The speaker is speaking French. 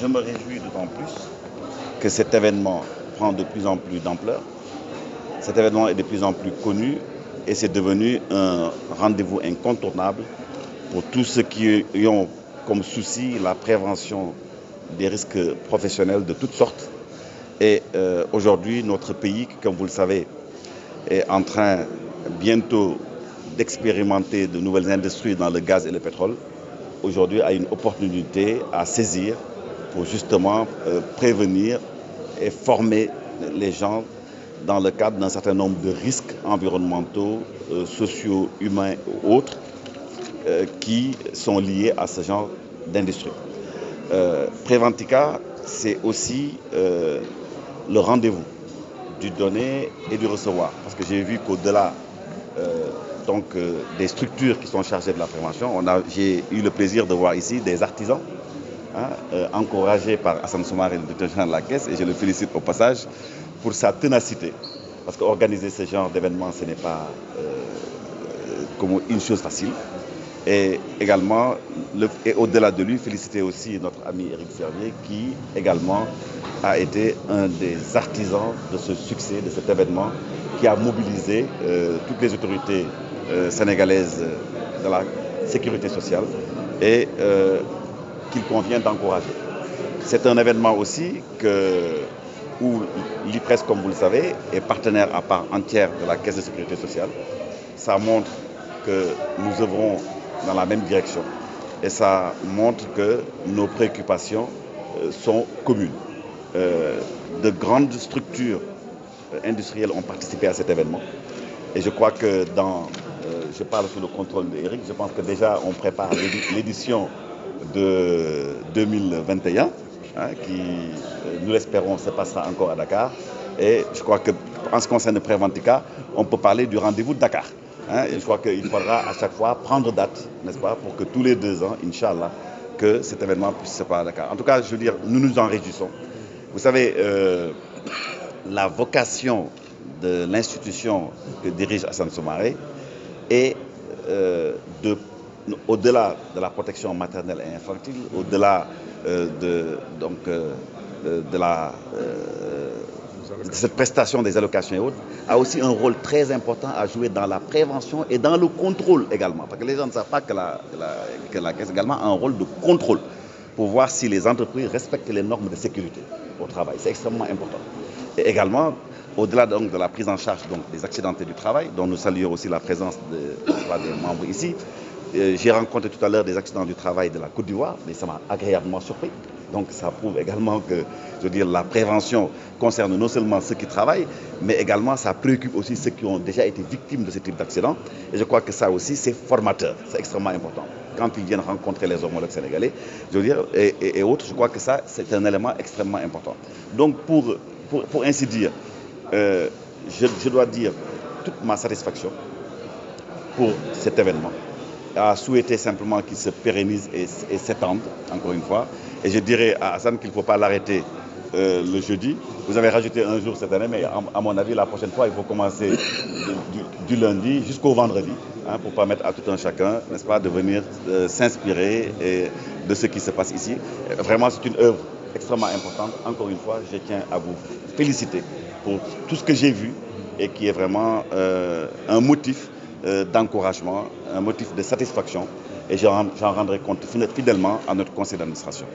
je me réjouis d'autant plus que cet événement prend de plus en plus d'ampleur. Cet événement est de plus en plus connu et c'est devenu un rendez-vous incontournable pour tous ceux qui ont comme souci la prévention des risques professionnels de toutes sortes. Et aujourd'hui, notre pays, comme vous le savez, est en train bientôt d'expérimenter de nouvelles industries dans le gaz et le pétrole. Aujourd'hui, a une opportunité à saisir pour justement prévenir et former les gens dans le cadre d'un certain nombre de risques environnementaux, sociaux, humains ou autres qui sont liés à ce genre d'industrie. Préventica, c'est aussi le rendez-vous du donner et du recevoir. Parce que j'ai vu qu'au-delà des structures qui sont chargées de la prévention, j'ai eu le plaisir de voir ici des artisans encouragés par Hassan Soumaré, le directeur général de la Caisse, et je le félicite au passage pour sa ténacité. Parce qu'organiser ce genre d'événement, ce n'est pas comme une chose facile. Et également, et au-delà de lui, féliciter aussi notre ami Éric Servier qui également a été un des artisans de ce succès, de cet événement, qui a mobilisé toutes les autorités sénégalaises de la sécurité sociale et qu'il convient d'encourager. C'est un événement aussi où l'IPRES, comme vous le savez, est partenaire à part entière de la Caisse de sécurité sociale. Ça montre que nous œuvrons dans la même direction et ça montre que nos préoccupations sont communes. De grandes structures industrielles ont participé à cet événement et je crois que je parle sous le contrôle d'Éric, je pense que déjà on prépare l'édition de 2021 qui, nous l'espérons, se passera encore à Dakar. Et je crois qu'en ce qui concerne Préventica, on peut parler du rendez-vous de Dakar. Et je crois qu'il faudra à chaque fois prendre date, n'est-ce pas, pour que tous les 2 ans, Inch'Allah, que cet événement puisse se passer à Dakar. En tout cas, je veux dire, nous nous en réjouissons. Vous savez, la vocation de l'institution que dirige Hassan Soumaré est au-delà de la protection maternelle et infantile, au-delà de cette prestation des allocations et autres, a aussi un rôle très important à jouer dans la prévention et dans le contrôle également. Parce que les gens ne savent pas que la Caisse également a un rôle de contrôle pour voir si les entreprises respectent les normes de sécurité au travail. C'est extrêmement important. Et également, au-delà de la prise en charge des accidentés du travail, dont nous saluons aussi la présence des membres ici, j'ai rencontré tout à l'heure des accidents du travail de la Côte d'Ivoire, mais ça m'a agréablement surpris. Donc ça prouve également que, je veux dire, la prévention concerne non seulement ceux qui travaillent, mais également ça préoccupe aussi ceux qui ont déjà été victimes de ce type d'accident. Et je crois que ça aussi, c'est formateur, c'est extrêmement important. Quand ils viennent rencontrer les homologues sénégalais, je veux dire, et autres, je crois que ça, c'est un élément extrêmement important. Donc pour ainsi dire, je dois dire toute ma satisfaction pour cet événement, à souhaiter simplement qu'il se pérennise et s'étende, encore une fois. Et je dirais à Hassan qu'il ne faut pas l'arrêter le jeudi. Vous avez rajouté un jour cette année, mais à mon avis, la prochaine fois, il faut commencer du lundi jusqu'au vendredi, pour permettre à tout un chacun, n'est-ce pas, de venir s'inspirer de ce qui se passe ici. Vraiment, c'est une œuvre extrêmement importante. Encore une fois, je tiens à vous féliciter pour tout ce que j'ai vu et qui est vraiment un motif d'encouragement, un motif de satisfaction, et j'en rendrai compte fidèlement à notre conseil d'administration.